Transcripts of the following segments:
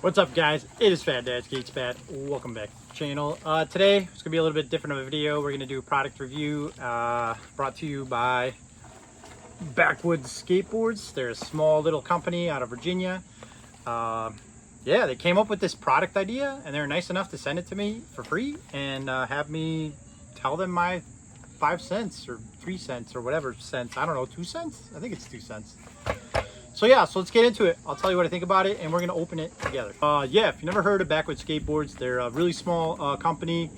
What's up, guys? It is Fat Dad Skates Fat. Welcome back to the channel. Today it's gonna be a little bit different of a video. We're gonna do a product review brought to you by Backwoods Skateboards. They're a small little company out of Virginia. Yeah, they came up with this product idea and they're nice enough to send it to me for free and have me tell them my 5 cents or 3 cents or whatever cents. I don't know, 2 cents? I think it's 2 cents. So yeah, so let's get into it. I'll tell you what I think about it and we're gonna open it together. Yeah, if you've never heard of Backwoods Skateboards, they're a really small company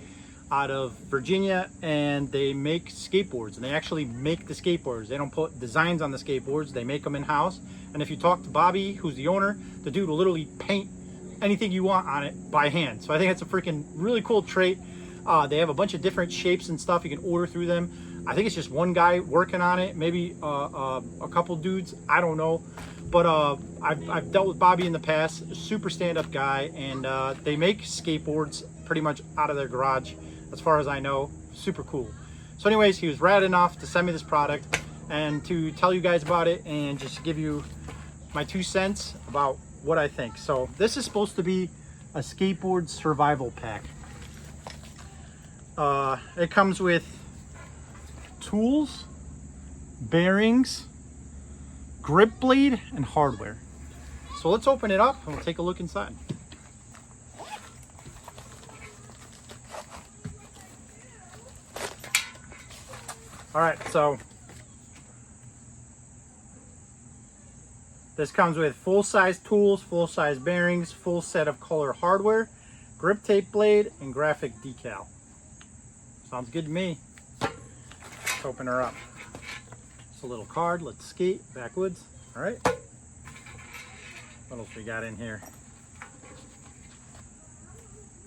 out of Virginia and they make skateboards, and they actually make the skateboards. They don't put designs on the skateboards, they make them in-house. And if you talk to Bobby, who's the owner, the dude will literally paint anything you want on it by hand. So I think it's a freaking really cool trait. They have a bunch of different shapes and stuff you can order through them. I think it's just one guy working on it, maybe a couple dudes, I don't know. But I've dealt with Bobby in the past, super stand-up guy, and they make skateboards pretty much out of their garage, as far as I know. Super cool. So anyways, he was rad enough to send me this product and to tell you guys about it and just give you my 2 cents about what I think. So this is supposed to be a skateboard survival pack. It comes with tools, bearings, grip blade, and hardware. So let's open it up and we'll take a look inside. All right, so this comes with full-size tools, full-size bearings, full set of color hardware, grip tape blade, and graphic decal. Sounds good to me. Let's open her up. It's a little card. Let's skate. Backwoods. All right. What else we got in here?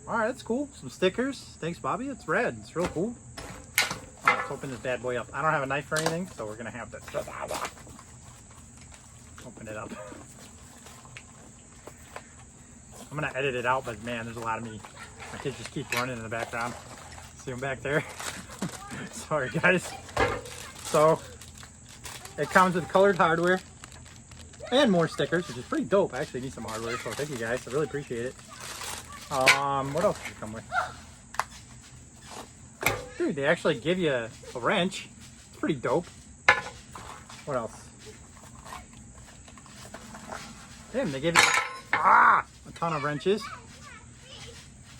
All right, that's cool. Some stickers. Thanks, Bobby. It's red. It's real cool. All right, let's open this bad boy up. I don't have a knife or anything, so we're gonna have to open it up. I'm gonna edit it out, but man, there's a lot of me. My kids just keep running in the background. See them back there? Sorry, guys. So it comes with colored hardware and more stickers, which is pretty dope. I actually need some hardware, so thank you guys. I really appreciate it. What else does it come with? Dude, they actually give you a wrench. It's pretty dope. What else? Damn, they give you a ton of wrenches.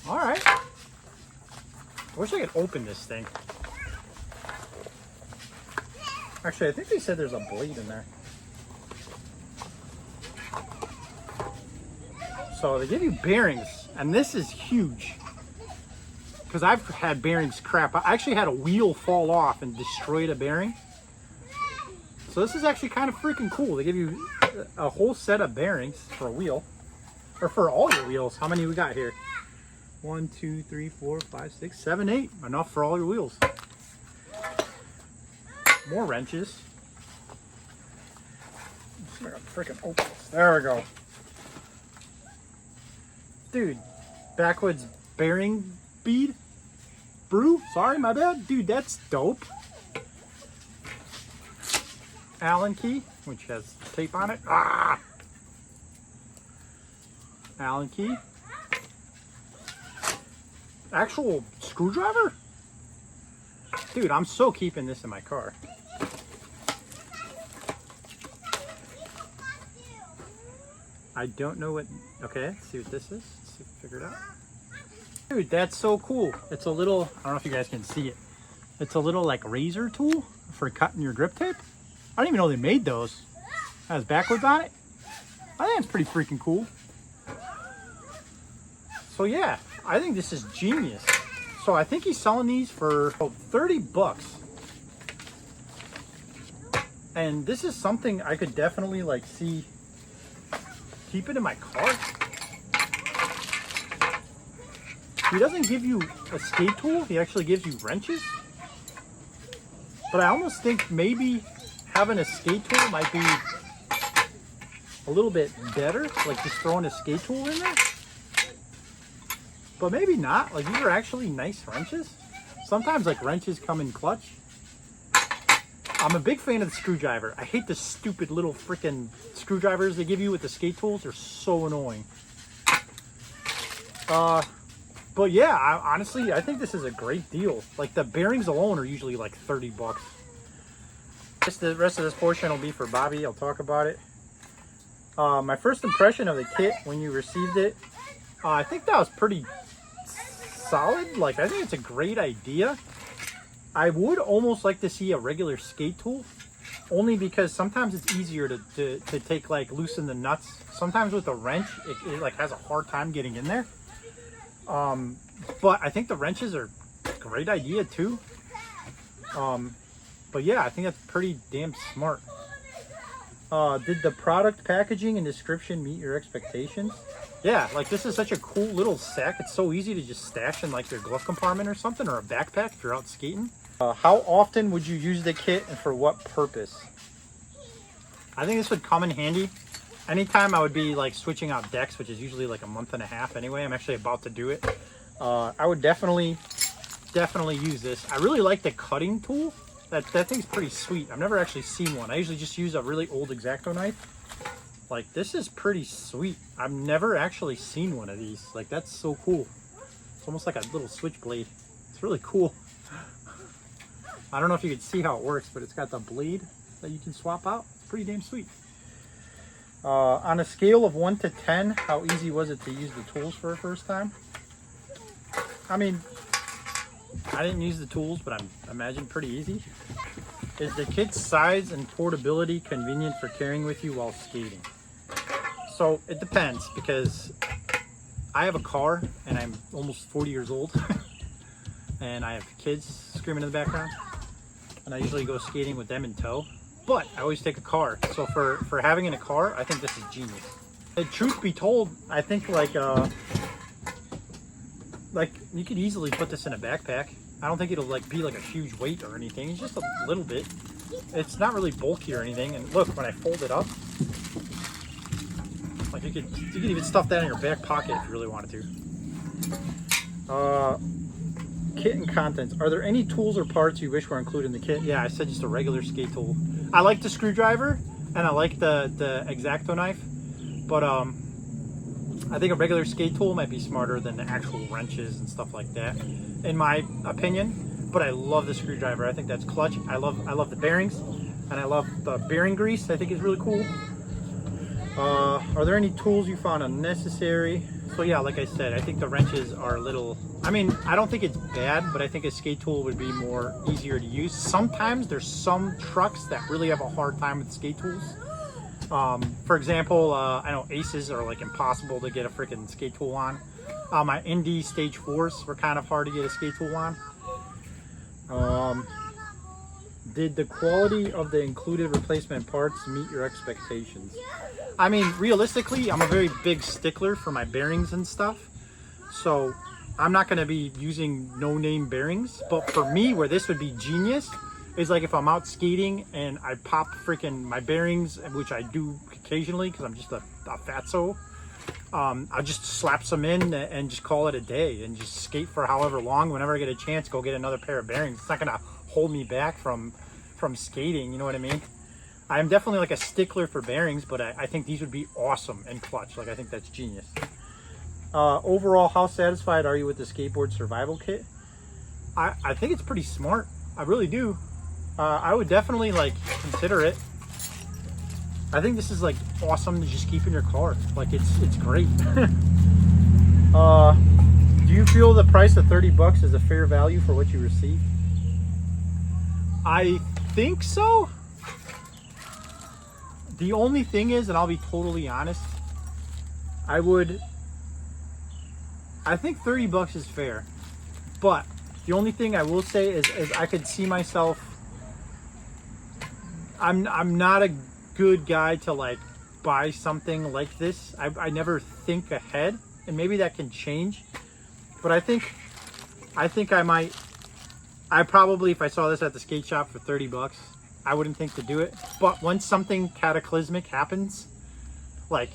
All right. I wish I could open this thing. Actually, I think they said there's a blade in there. So they give you bearings, and this is huge. Because I've had bearings crap. I actually had a wheel fall off and destroyed a bearing. So this is actually kind of freaking cool. They give you a whole set of bearings for a wheel. Or for all your wheels. How many we got here? 1, 2, 3, 4, 5, 6, 7, 8. Enough for all your wheels. More wrenches. I'm gonna freaking open this. There we go. Dude, Backwoods bearing bead? Brew? Sorry, my bad. Dude, that's dope. Allen key, which has tape on it. Allen key. Actual screwdriver? Dude, I'm so keeping this in my car. I don't know what... Okay, let's see what this is. Let's see if we figure it out. Dude, that's so cool. It's a little... I don't know if you guys can see it. It's a little like razor tool for cutting your grip tape. I didn't even know they made those. It has Backwoods on it. I think it's pretty freaking cool. So yeah, I think this is genius. So I think he's selling these for 30 bucks. And this is something I could definitely like see, keep it in my car. He doesn't give you a skate tool, he actually gives you wrenches. But I almost think maybe having a skate tool might be a little bit better, like just throwing a skate tool in there. But maybe not. Like, these are actually nice wrenches. Sometimes like wrenches come in clutch. I'm a big fan of the screwdriver. I hate the stupid little freaking screwdrivers they give you with the skate tools. They're so annoying. But yeah, honestly, I think this is a great deal. Like the bearings alone are usually like 30 bucks. The rest of this portion will be for Bobby. I'll talk about it. My first impression of the kit when you received it, I think that was pretty solid. Like, I think it's a great idea. I would almost like to see a regular skate tool, only because sometimes it's easier to take, like, loosen the nuts. Sometimes with a wrench, it like has a hard time getting in there. But I think the wrenches are a great idea too. But yeah, I think that's pretty damn smart. Did the product packaging and description meet your expectations? Yeah, like this is such a cool little sack. It's so easy to just stash in like your glove compartment or something, or a backpack if you're out skating. How often would you use the kit and for what purpose? I think this would come in handy anytime I would be like switching out decks, which is usually like a month and a half anyway. I'm actually about to do it. I would definitely use this. I really like the cutting tool. That thing's pretty sweet. I've never actually seen one. I usually just use a really old X-Acto knife. Like, this is pretty sweet. I've never actually seen one of these. Like, that's so cool. It's almost like a little switchblade. It's really cool. I don't know if you can see how it works, but it's got the blade that you can swap out. It's pretty damn sweet. On a scale of 1 to 10, how easy was it to use the tools for the first time? I mean, I didn't use the tools, but I imagine pretty easy. Is the kit's size and portability convenient for carrying with you while skating? So it depends, because I have a car and I'm almost 40 years old and I have kids screaming in the background, and I usually go skating with them in tow, but I always take a car. So for having in a car, I think this is genius. And truth be told, I think like you could easily put this in a backpack. I don't think it'll like be like a huge weight or anything. It's just a little bit. It's not really bulky or anything. And look, when I fold it up, like you could even stuff that in your back pocket if you really wanted to. Kit and contents. Are there any tools or parts you wish were included in the kit? Yeah, I said just a regular skate tool. I like the screwdriver and I like the X-Acto knife, but I think a regular skate tool might be smarter than the actual wrenches and stuff like that, in my opinion. But I love the screwdriver. I think that's clutch. I love the bearings, and I love the bearing grease. I think is really cool. Are there any tools you found unnecessary? So yeah, like I said, I think the wrenches are a little, I mean, I don't think it's bad, but I think a skate tool would be easier to use. Sometimes there's some trucks that really have a hard time with skate tools. For example, I know Aces are like impossible to get a freaking skate tool on. My Indy Stage 4s were kind of hard to get a skate tool on. Did the quality of the included replacement parts meet your expectations? I mean, realistically, I'm a very big stickler for my bearings and stuff. So I'm not going to be using no-name bearings. But for me, where this would be genius is like if I'm out skating and I pop freaking my bearings, which I do occasionally because I'm just a fatso. I'll just slap some in and just call it a day and just skate for however long. Whenever I get a chance, go get another pair of bearings. It's not gonna hold me back from skating, you know what I mean? I'm definitely like a stickler for bearings, but I think these would be awesome and clutch. Like, I think that's genius. Overall, how satisfied are you with the skateboard survival kit? I think it's pretty smart. I really do. I would definitely like consider it. I think this is like awesome to just keep in your car. Like, it's great. Do you feel the price of 30 bucks is a fair value for what you received? I think so. The only thing is, and I'll be totally honest, I think 30 bucks is fair. But the only thing I will say is I could see myself, I'm not a good guy to like buy something like this. I never think ahead, and maybe that can change. But I think I probably, if I saw this at the skate shop for 30 bucks, I wouldn't think to do it. But once something cataclysmic happens, like,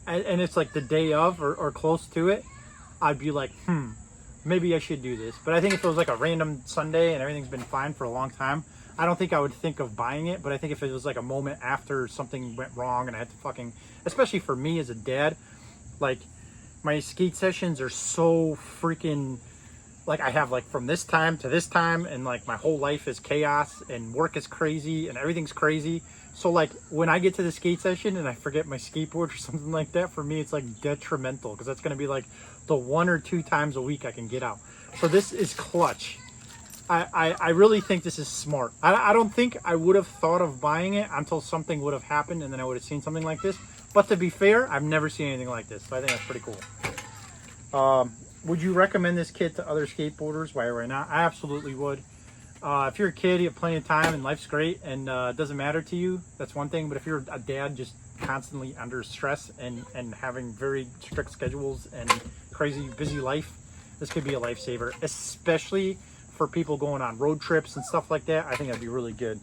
and it's like the day of or close to it, I'd be like, maybe I should do this. But I think if it was like a random Sunday and everything's been fine for a long time, I don't think I would think of buying it. But I think if it was like a moment after something went wrong and I had to especially for me as a dad, like my skate sessions are so freaking, like I have like from this time to this time, and like my whole life is chaos and work is crazy and everything's crazy. So like when I get to the skate session and I forget my skateboard or something like that, for me it's like detrimental, because that's going to be like the 1 or 2 times a week I can get out. So this is clutch. I really think this is smart. I don't think I would have thought of buying it until something would have happened, and then I would have seen something like this. But to be fair, I've never seen anything like this, so I think that's pretty cool. Would you recommend this kit to other skateboarders? Why not? I absolutely would. If you're a kid, you have plenty of time and life's great, and it doesn't matter to you, that's one thing. But if you're a dad just constantly under stress and having very strict schedules and crazy busy life, this could be a lifesaver, especially for people going on road trips and stuff like that. I think that'd be really good.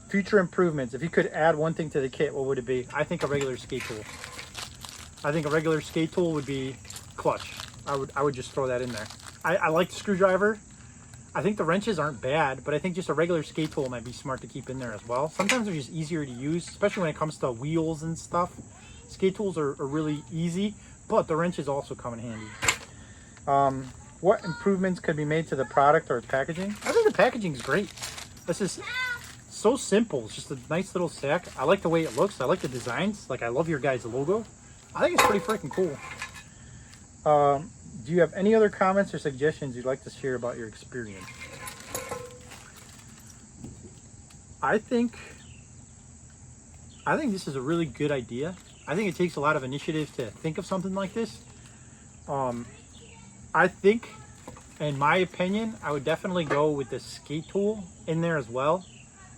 Future improvements. If you could add one thing to the kit, what would it be? I think a regular skate tool. I think a regular skate tool would be clutch. I would just throw that in there. I like the screwdriver. I think the wrenches aren't bad, but I think just a regular skate tool might be smart to keep in there as well. Sometimes they're just easier to use, especially when it comes to wheels and stuff. Skate tools are really easy, but the wrenches also come in handy. What improvements could be made to the product or its packaging? I think the packaging is great. This is so simple. It's just a nice little sack. I like the way it looks. I like the designs. Like, I love your guys' logo. I think it's pretty freaking cool. Do you have any other comments or suggestions you'd like to share about your experience? I think this is a really good idea. I think it takes a lot of initiative to think of something like this. I think, in my opinion, I would definitely go with the skate tool in there as well,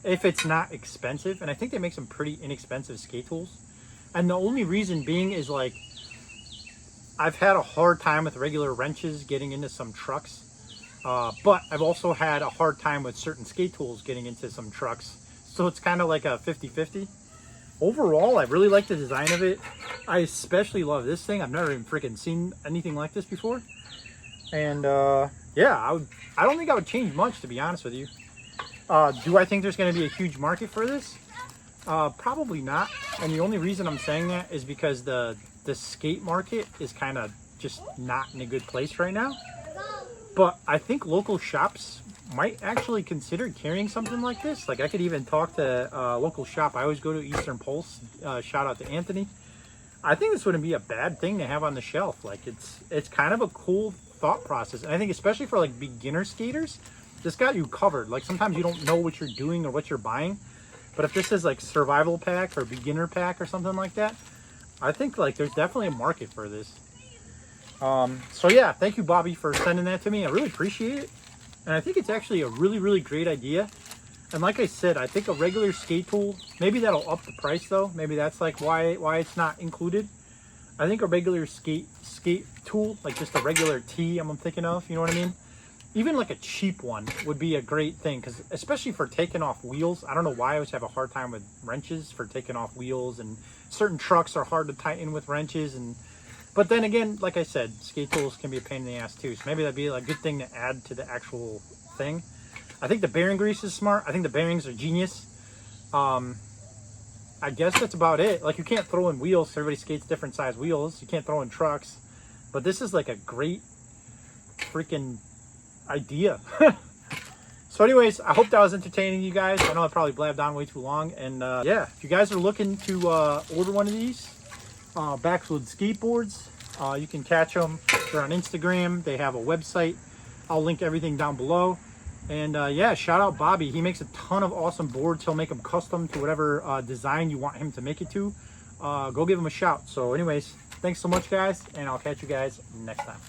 if it's not expensive. And I think they make some pretty inexpensive skate tools. And the only reason being is, like, I've had a hard time with regular wrenches getting into some trucks, but I've also had a hard time with certain skate tools getting into some trucks. So it's kind of like a 50-50. Overall, I really like the design of it. I especially love this thing. I've never even freaking seen anything like this before. And yeah, I don't think I would change much, to be honest with you. Do I think there's going to be a huge market for this? Probably not. And the only reason I'm saying that is because the skate market is kind of just not in a good place right now. But I think local shops might actually consider carrying something like this. Like, I could even talk to a local shop I always go to, Eastern Pulse. Shout out to Anthony. I think this wouldn't be a bad thing to have on the shelf. Like, it's kind of a cool thought process. And I think especially for like beginner skaters, this got you covered. Like, sometimes you don't know what you're doing or what you're buying. But if this is like survival pack or beginner pack or something like that, I think like there's definitely a market for this. So yeah, thank you, Bobby, for sending that to me. I really appreciate it. And I think it's actually a really, really great idea. And like I said, I think a regular skate tool, maybe that'll up the price though. Maybe that's like why it's not included. I think a regular skate tool, like just a regular tee I'm thinking of, you know what I mean? Even like a cheap one would be a great thing, because especially for taking off wheels. I don't know why I always have a hard time with wrenches for taking off wheels, and certain trucks are hard to tighten with wrenches. But then again, like I said, skate tools can be a pain in the ass too. So maybe that'd be a good thing to add to the actual thing. I think the bearing grease is smart. I think the bearings are genius. I guess that's about it. Like, you can't throw in wheels. Everybody skates different size wheels. You can't throw in trucks. But this is like a great freaking idea. So anyways, I hope that was entertaining, you guys. I know I probably blabbed on way too long. And yeah, if you guys are looking to order one of these Backwood skateboards, you can catch them. They're on Instagram. They have a website. I'll link everything down below. And yeah, shout out Bobby. He makes a ton of awesome boards. He'll make them custom to whatever design you want him to make it to. Go give him a shout. So anyways, thanks so much, guys, and I'll catch you guys next time.